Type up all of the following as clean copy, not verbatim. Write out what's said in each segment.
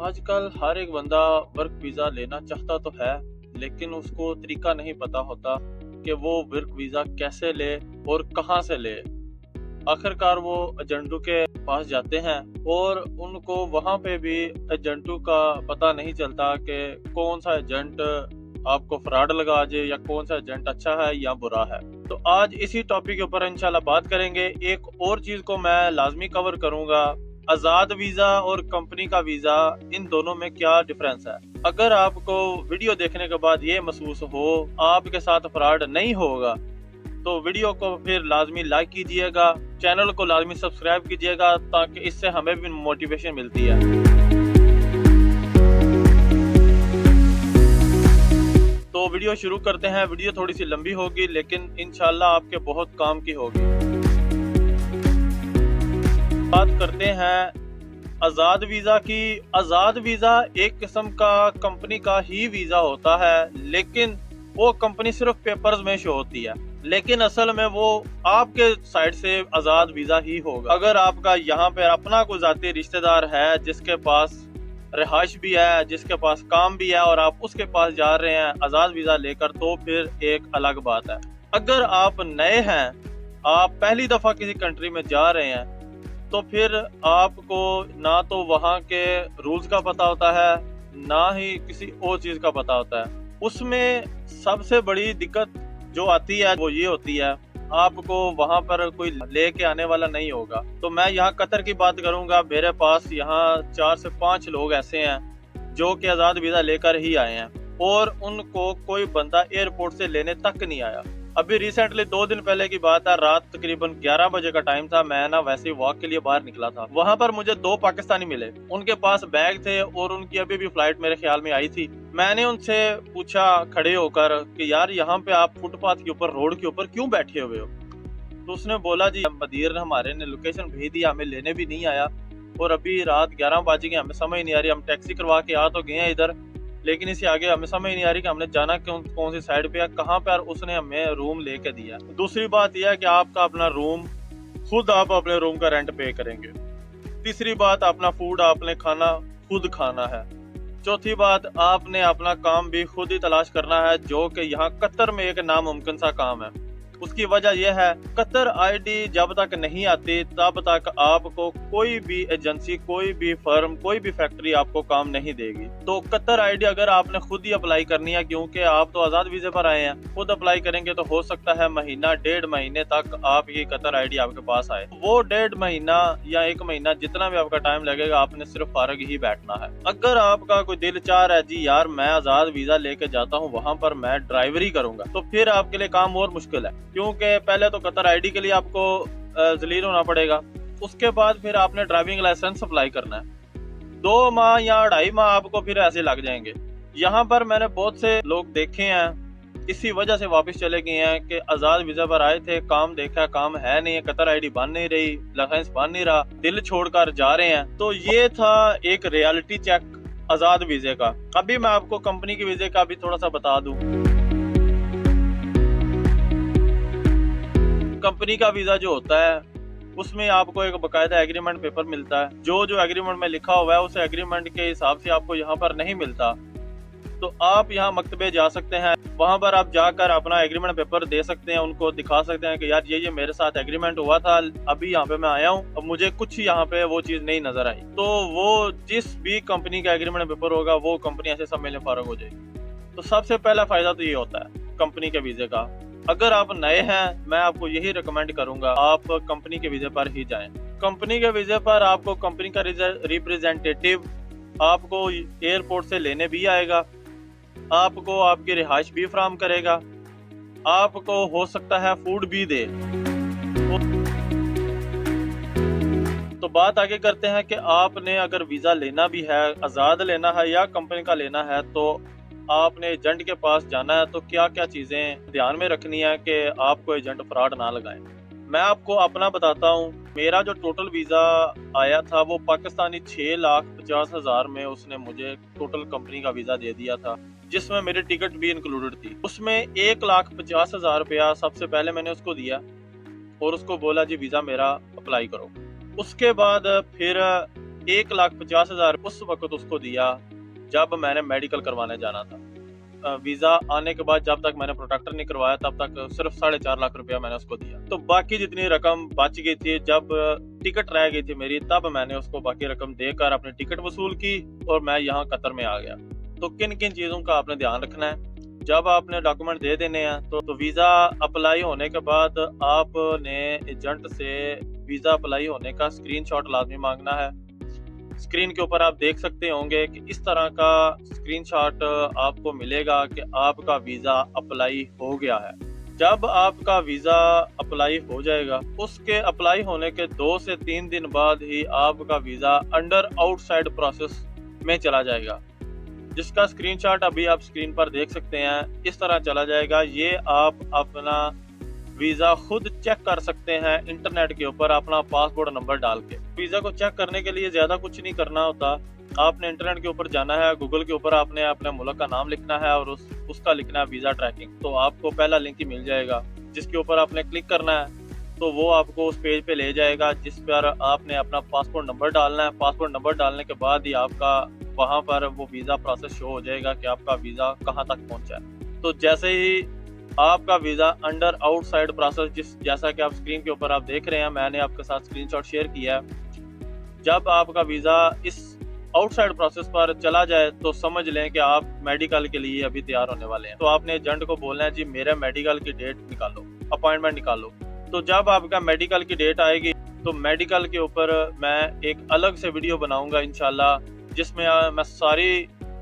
آج کل ہر ایک بندہ ورک ویزا لینا چاہتا تو ہے، لیکن اس کو طریقہ نہیں پتا ہوتا کہ وہ ورک ویزا کیسے لے اور کہاں سے لے۔ آخرکار وہ ایجنٹوں کے پاس جاتے ہیں اور ان کو وہاں پہ بھی ایجنٹوں کا پتہ نہیں چلتا کہ کون سا ایجنٹ آپ کو فراڈ لگا جائے یا کون سا ایجنٹ اچھا ہے یا برا ہے۔ تو آج اسی ٹاپک کے اوپر انشاءاللہ بات کریں گے۔ ایک اور چیز کو میں لازمی کور کروں گا، آزاد ویزا اور کمپنی کا ویزا، ان دونوں میں کیا ڈفرنس ہے۔ اگر آپ کو ویڈیو دیکھنے کے بعد یہ محسوس ہو آپ کے ساتھ فراڈ نہیں ہوگا تو ویڈیو کو پھر لازمی لائک کیجئے گا، چینل کو لازمی سبسکرائب کیجئے گا تاکہ اس سے ہمیں بھی موٹیویشن ملتی ہے۔ تو ویڈیو شروع کرتے ہیں۔ ویڈیو تھوڑی سی لمبی ہوگی لیکن انشاءاللہ آپ کے بہت کام کی ہوگی۔ بات کرتے ہیں آزاد ویزا کی۔ آزاد ویزا ایک قسم کا کمپنی کا ہی ویزا ہوتا ہے، لیکن وہ کمپنی صرف پیپرز میں شو ہوتی ہے، لیکن اصل میں وہ آپ کے سائڈ سے آزاد ویزا ہی ہوگا۔ اگر آپ کا یہاں پہ اپنا کوئی ذاتی رشتہ دار ہے جس کے پاس رہائش بھی ہے، جس کے پاس کام بھی ہے اور آپ اس کے پاس جا رہے ہیں آزاد ویزا لے کر، تو پھر ایک الگ بات ہے۔ اگر آپ نئے ہیں، آپ پہلی دفعہ کسی کنٹری میں جا رہے ہیں، تو پھر آپ کو نہ تو وہاں کے رولز کا پتہ ہوتا ہے نہ ہی کسی اور چیز کا پتہ ہوتا ہے۔ اس میں سب سے بڑی دقت جو آتی ہے وہ یہ ہوتی ہے آپ کو وہاں پر کوئی لے کے آنے والا نہیں ہوگا۔ تو میں یہاں قطر کی بات کروں گا، میرے پاس یہاں 4 سے 5 لوگ ایسے ہیں جو کہ آزاد ویزا لے کر ہی آئے ہیں اور ان کو کوئی بندہ ایئرپورٹ سے لینے تک نہیں آیا۔ ابھی ریسنٹلی 2 دن پہلے کی بات ہے، رات تقریباً 11 بجے کا ٹائم تھا، میں ویسے ہی واک کے لیے باہر نکلا تھا۔ وہاں پر مجھے 2 پاکستانی ملے، ان کے پاس بیگ تھے اور ان کی ابھی بھی فلائٹ میرے خیال میں آئی تھی۔ میں نے ان سے پوچھا کھڑے ہو کر کہ یار یہاں پہ آپ فٹ پاتھ کے اوپر، روڈ کے اوپر کیوں بیٹھے ہوئے ہو؟ تو اس نے بولا جی مدیر ہمارے نے لوکیشن بھیج دیا، ہمیں لینے بھی نہیں آیا اور ابھی رات 11 بج گئے، ہمیں سمجھ نہیں آ رہی، ہم ٹیکسی کروا کے آ تو گئے ہیں ادھر، لیکن اس سے آگے ہمیں سمجھ نہیں آ رہی کہ ہم نے جانا کون سی سائڈ پہ ہے، کہاں پہ اس نے ہمیں روم لے کے دیا۔ دوسری بات یہ ہے کہ آپ کا اپنا روم خود، آپ اپنے روم کا رینٹ پے کریں گے۔ تیسری بات، اپنا فوڈ آپ نے کھانا خود کھانا ہے۔ چوتھی بات، آپ نے اپنا کام بھی خود ہی تلاش کرنا ہے، جو کہ یہاں قطر میں ایک ناممکن سا کام ہے۔ اس کی وجہ یہ ہے قطر آئی ڈی جب تک نہیں آتی تب تک آپ کو کوئی بھی ایجنسی، کوئی بھی فرم، کوئی بھی فیکٹری آپ کو کام نہیں دے گی۔ تو قطر آئی ڈی اگر آپ نے خود ہی اپلائی کرنی ہے، کیونکہ آپ تو آزاد ویزے پر آئے ہیں، خود اپلائی کریں گے تو ہو سکتا ہے مہینہ 1.5 مہینے تک آپ کی قطر آئی ڈی آپ کے پاس آئے۔ وہ 1.5 مہینہ یا 1 مہینہ جتنا بھی آپ کا ٹائم لگے گا، آپ نے صرف فارغ ہی بیٹھنا ہے۔ اگر آپ کا کوئی دل چاہ رہا ہے جی یار میں آزاد ویزا لے کے جاتا ہوں، وہاں پر میں ڈرائیوری کروں گا، تو پھر آپ کے لیے کام اور مشکل ہے، کیونکہ پہلے تو قطر آئی ڈی کے لیے آپ کو ذلیل ہونا پڑے گا، اس کے بعد پھر آپ نے ڈرائیونگ لائسنس اپلائی کرنا ہے۔ 2 ماہ یا 2.5 ماہ آپ کو پھر ایسے لگ جائیں گے۔ یہاں پر میں نے بہت سے لوگ دیکھے ہیں اسی وجہ سے واپس چلے گئے ہیں کہ آزاد ویزا پر آئے تھے، کام دیکھا، کام ہے نہیں، قطر آئی ڈی بن نہیں رہی، لائسنس بن نہیں رہا، دل چھوڑ کر جا رہے ہیں۔ تو یہ تھا ایک ریالٹی چیک آزاد ویزے کا۔ ابھی میں آپ کو کمپنی کے ویزے کا بھی تھوڑا سا بتا دوں۔ کمپنی کا ویزا جو ہوتا ہے اس میں آپ کو ایک باقاعدہ ایگریمنٹ پیپر ملتا ہے، جو ایگریمنٹ میں لکھا ہوا ہے اس ایگریمنٹ کے حساب سے آپ کو یہاں پر نہیں ملتا۔ تو آپ یہاں مکتبے جا سکتے ہیں، وہاں پر آپ جا کر اپنا ایگریمنٹ پیپر دے سکتے ہیں، ان کو دکھا سکتے ہیں کہ یار یہ میرے ساتھ ایگریمنٹ ہوا تھا، ابھی یہاں پہ میں آیا ہوں، اب مجھے کچھ یہاں پہ وہ چیز نہیں نظر آئی۔ تو وہ جس بھی کمپنی کا ایگریمنٹ پیپر ہوگا وہ کمپنی ایسے سب میں فارغ ہو جائے گی۔ تو سب سے پہلا فائدہ تو یہ ہوتا ہے کمپنی کے ویزے کا۔ اگر آپ نئے ہیں میں آپ کو یہی ریکمینڈ کروں گا آپ کمپنی کے ویزے پر ہی جائیں۔ کمپنی کے ویزے پر آپ کو کمپنی کا ریپریزنٹیٹیو آپ کو ایئرپورٹ سے لینے بھی آئے گا، آپ کو آپ کی رہائش بھی فراہم کرے گا، آپ کو ہو سکتا ہے فوڈ بھی دے۔ تو بات آگے کرتے ہیں کہ آپ نے اگر ویزا لینا بھی ہے، آزاد لینا ہے یا کمپنی کا لینا ہے، تو آپ نے ایجنٹ کے پاس جانا ہے تو کیا کیا چیزیں دھیان میں رکھنی ہے کہ آپ کو ایجنٹ فراڈ نہ لگائیں۔ میں آپ کو اپنا بتاتا ہوں، میرا جو ٹوٹل ویزا آیا تھا وہ پاکستانی 6,50,000 میں اس نے مجھے ٹوٹل کمپنی کا ویزا دے دیا تھا، جس میں میری ٹکٹ بھی انکلوڈڈ تھی۔ اس میں 1,50,000 روپیہ سب سے پہلے میں نے اس کو دیا اور اس کو بولا جی ویزا میرا اپلائی کرو۔ اس کے بعد پھر 1,50,000 उस वक्त उसको दिया जब मैंने मेडिकल करवाने जाना था। वीज़ा आने के बाद जब तक मैंने प्रोटेक्टर नहीं करवाया तब तक सिर्फ 4.5 लाख रुपया मैंने उसको दिया। तो बाकी जितनी रकम बच गई थी, जब टिकट रह गई थी मेरी, तब मैंने उसको बाकी रकम देकर अपनी टिकट वसूल की और मैं यहाँ कतर में आ गया। तो किन किन चीज़ों का आपने ध्यान रखना है जब आपने डॉक्यूमेंट दे देने हैं। तो वीज़ा अप्लाई होने के बाद आपने एजेंट से वीज़ा अप्लाई होने का स्क्रीनशॉट लाजमी मांगना है। स्क्रीन के ऊपर आप देख सकते होंगे कि इस तरह का स्क्रीनशॉट आपको मिलेगा कि आपका वीज़ा अप्लाई हो गया है। जब आपका वीज़ा अप्लाई हो जाएगा, उसके अप्लाई होने के 2 से 3 दिन बाद ही आपका वीज़ा अंडर आउटसाइड प्रोसेस में चला जाएगा, जिसका स्क्रीनशॉट अभी आप स्क्रीन पर देख सकते हैं। इस तरह चला जाएगा। ये आप अपना वीज़ा खुद चेक कर सकते हैं इंटरनेट के ऊपर अपना पासपोर्ट नंबर डाल के। वीज़ा को चेक करने के लिए ज़्यादा कुछ नहीं करना होता। आपने इंटरनेट के ऊपर जाना है, गूगल के ऊपर आपने अपने मुल्क का नाम लिखना है और उसका लिखना है वीज़ा ट्रैकिंग। तो आपको पहला लिंक ही मिल जाएगा जिसके ऊपर आपने क्लिक करना है। तो वो आपको उस पेज पे ले जाएगा जिस पर आपने अपना पासपोर्ट नंबर डालना है। पासपोर्ट नंबर डालने के बाद ही आपका वहाँ पर वो वीज़ा प्रोसेस शो हो जाएगा कि आपका वीज़ा कहाँ तक पहुँचा है। तो जैसे ही आपका वीज़ा अंडर आउटसाइड प्रोसेस, जैसा कि आप स्क्रीन के ऊपर आप देख रहे हैं, मैंने आपके साथ स्क्रीनशॉट शेयर किया है। जब आपका वीज़ा इस आउटसाइड प्रोसेस पर चला जाए तो समझ लें कि आप मेडिकल के लिए अभी तैयार होने वाले हैं। तो आपने एजेंट को बोलना है, जी मेरे मेडिकल की डेट निकालो, अपॉइंटमेंट निकालो। तो जब आपका मेडिकल की डेट आएगी तो मेडिकल के ऊपर मैं एक अलग से वीडियो बनाऊंगा इंशाल्लाह, जिसमें मैं सारी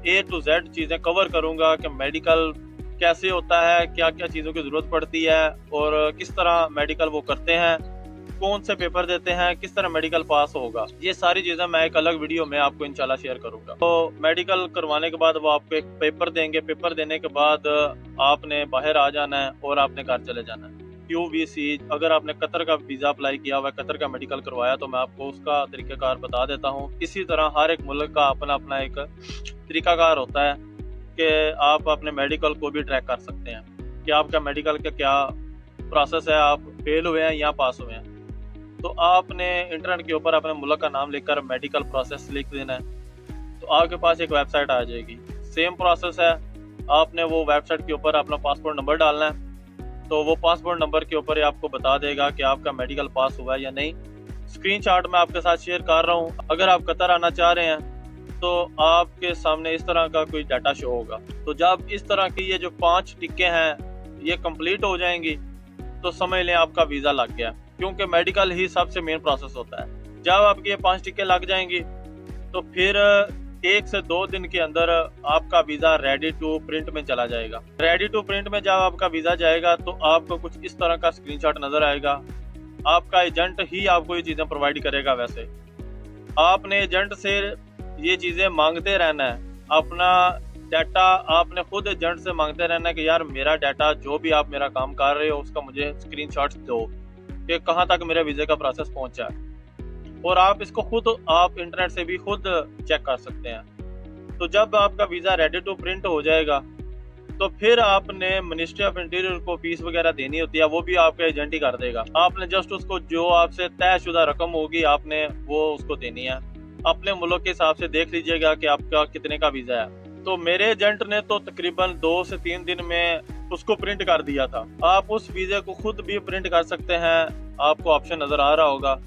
A to Z चीज़ें कवर करूंगा कि मेडिकल कैसे होता है, क्या क्या चीज़ों की ज़रूरत पड़ती है और किस तरह मेडिकल वो करते हैं, कौन से पेपर देते हैं, किस तरह मेडिकल पास होगा। ये सारी चीज़ें मैं एक अलग वीडियो में आपको इंशाल्लाह शेयर करूंगा। तो मेडिकल करवाने के बाद वो आपको एक पेपर देंगे। पेपर देने के बाद आपने बाहर आ जाना है और आपने घर चले जाना है। QVC, अगर आपने कतर का वीज़ा अप्लाई किया हुआ है, कतर का मेडिकल करवाया, तो मैं आपको उसका तरीक़ाकार बता देता हूँ। इसी तरह हर एक मुल्क का अपना अपना एक तरीक़ाकार होता है कि आप अपने मेडिकल को भी ट्रैक कर सकते हैं कि आपका मेडिकल का क्या प्रोसेस है, आप फेल हुए हैं या पास हुए हैं। तो आपने इंटरनेट के ऊपर अपने मुल्क का नाम लिखकर मेडिकल प्रोसेस लिख देना है। तो आपके पास एक वेबसाइट आ जाएगी। सेम प्रोसेस है, आपने वो वेबसाइट के ऊपर अपना पासपोर्ट नंबर डालना है। तो वो पासपोर्ट नंबर के ऊपर आपको बता देगा कि आपका मेडिकल पास हुआ है या नहीं। स्क्रीनशॉट मैं आपके साथ शेयर कर रहा हूँ। अगर आप कतर आना चाह रहे हैं तो आपके सामने इस तरह का कोई डाटा शो होगा। तो जब इस तरह की ये जो 5 टिक्के हैं ये कंप्लीट हो जाएंगी तो समझ लें आपका वीज़ा लग गया, क्योंकि मेडिकल ही सबसे मेन प्रोसेस होता है। जब आपके ये 5 टिक्के लग जाएंगी तो फिर 1 से 2 दिन के अंदर आपका वीज़ा रेडी टू प्रिंट में चला जाएगा। रेडी टू प्रिंट में जब आपका वीज़ा जाएगा तो आपको कुछ इस तरह का स्क्रीनशॉट नज़र आएगा। आपका एजेंट ही आपको ये चीज़ें प्रोवाइड करेगा। वैसे आपने एजेंट से ये चीज़ें मांगते रहना है। अपना डाटा आपने खुद एजेंट से मांगते रहना है कि यार मेरा डाटा, जो भी आप मेरा काम कर रहे हो उसका मुझे स्क्रीनशॉट्स दो कि कहाँ तक मेरे वीज़े का प्रोसेस पहुँचा है। और आप इसको खुद आप इंटरनेट से भी खुद चेक कर सकते हैं। तो जब आपका वीज़ा रेडी टू प्रिंट हो जाएगा तो फिर आपने मिनिस्ट्री ऑफ इंटीरियर को फीस वगैरह देनी होती है, वो भी आपका एजेंट ही कर देगा। आपने जस्ट उसको जो आपसे तयशुदा रकम होगी आपने वो उसको देनी है। अपने मुल्क के हिसाब से देख लीजिएगा कि आपका कितने का वीज़ा है। तो मेरे एजेंट ने तो तकरीबन 2 से 3 दिन में उसको प्रिंट कर दिया था। आप उस वीज़े को खुद भी प्रिंट कर सकते हैं। आपको ऑप्शन नज़र आ रहा होगा,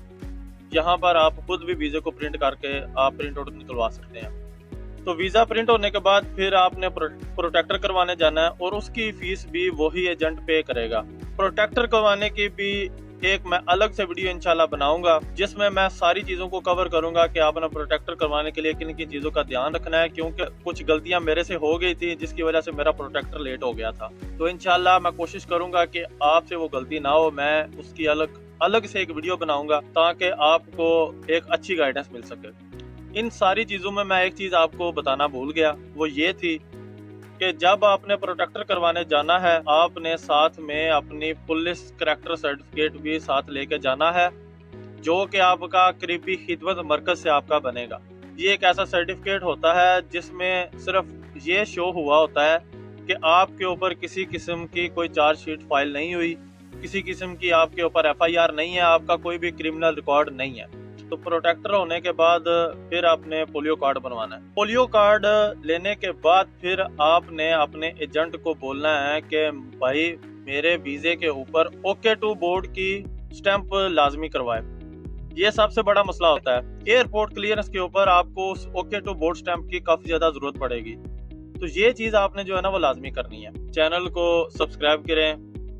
यहाँ पर आप खुद भी वीज़े को प्रिंट करके आप प्रिंट आउट निकलवा सकते हैं। तो वीज़ा प्रिंट होने के बाद फिर आपने प्रोटेक्टर करवाने जाना है और उसकी फीस भी वही एजेंट पे करेगा। प्रोटेक्टर करवाने की भी एक मैं अलग से वीडियो इंशाल्लाह बनाऊंगा, जिसमें मैं सारी चीज़ों को कवर करूंगा कि आपने प्रोटेक्टर करवाने के लिए किन किन चीज़ों का ध्यान रखना है, क्योंकि कुछ गलतियां मेरे से हो गई थी जिसकी वजह से मेरा प्रोटेक्टर लेट हो गया था। तो इंशाल्लाह मैं कोशिश करूंगा कि आपसे वो गलती ना हो। मैं उसकी अलग से एक वीडियो बनाऊंगा ताकि आपको एक अच्छी गाइडेंस मिल सके। इन सारी चीज़ों में मैं एक चीज़ आपको बताना भूल गया, वो ये थी कि जब आपने प्रोटेक्टर करवाने जाना है आपने साथ में अपनी पुलिस करैक्टर सर्टिफिकेट भी साथ लेके जाना है, जो कि आपका करीबी खिदमत मरकज से आपका बनेगा। ये एक ऐसा सर्टिफिकेट होता है जिसमें सिर्फ ये शो हुआ होता है कि आपके ऊपर किसी किस्म की कोई चार्जशीट फाइल नहीं हुई, किसी किस्म की आपके ऊपर FIR नहीं है, आपका कोई भी क्रिमिनल रिकॉर्ड नहीं है। तो प्रोटेक्टर होने के बाद फिर आपने पोलियो कार्ड बनवाना है। पोलियो कार्ड लेने के बाद फिर आपने अपने एजेंट को बोलना है कि भाई मेरे वीजे के ऊपर ओके टू बोर्ड की स्टैंप लाजमी करवाए। ये सबसे बड़ा मसला होता है। एयरपोर्ट क्लियरेंस के ऊपर आपको उस ओके टू बोर्ड स्टैंप की काफी ज्यादा जरूरत पड़ेगी, तो ये चीज आपने जो है ना वो लाजमी करनी है। चैनल को सब्सक्राइब करें,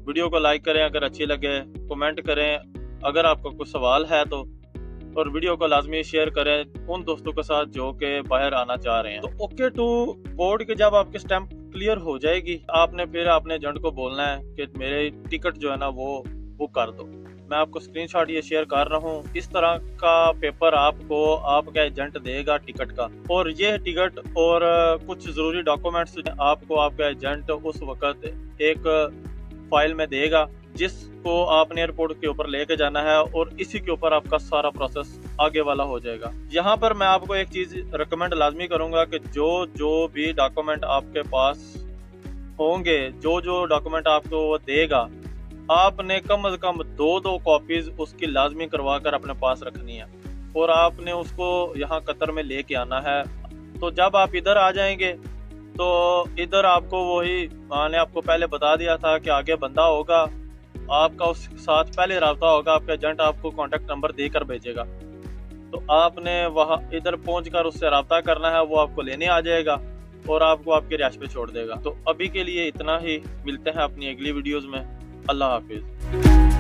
वीडियो को लाइक करें अगर अच्छी लगे, कमेंट करें अगर आपका कोई सवाल है तो, और वीडियो को लाजमी शेयर करें उन दोस्तों के साथ जो कि बाहर आना चाह रहे हैं। तो ओके टू बोर्ड के जब आपकी स्टैंप क्लियर हो जाएगी, आपने फिर अपने एजेंट को बोलना है कि मेरे टिकट जो है ना वो बुक कर दो। मैं आपको स्क्रीनशॉट ये शेयर कर रहा हूँ। इस तरह का पेपर आपको आपका एजेंट देगा टिकट का, और ये टिकट और कुछ जरूरी डॉक्यूमेंट्स आपको आपका एजेंट उस वक्त एक फाइल में देगा, जिसको आपने एयरपोर्ट के ऊपर लेके जाना है, और इसी के ऊपर आपका सारा प्रोसेस आगे वाला हो जाएगा। यहाँ पर मैं आपको एक चीज रिकमेंड लाजमी करूंगा कि जो भी डॉक्यूमेंट आपके पास होंगे, जो डॉक्यूमेंट आपको वो देगा, आपने कम से कम 2 कॉपीज उसकी लाजमी करवा कर अपने पास रखनी है, और आपने उसको यहाँ कतर में लेके आना है। तो जब आप इधर आ जाएंगे तो इधर आपको वही मैंने आपको पहले बता दिया था कि आगे बंदा होगा आपका, उसके साथ पहले रब्ता होगा, आपका एजेंट आपको कॉन्टेक्ट नंबर देकर भेजेगा। तो आपने वहाँ इधर पहुंचकर उससे रब्ता करना है, वो आपको लेने आ जाएगा और आपको आपके रिहाइश पे छोड़ देगा। तो अभी के लिए इतना ही, मिलते हैं अपनी अगली वीडियोस में। अल्लाह हाफिज।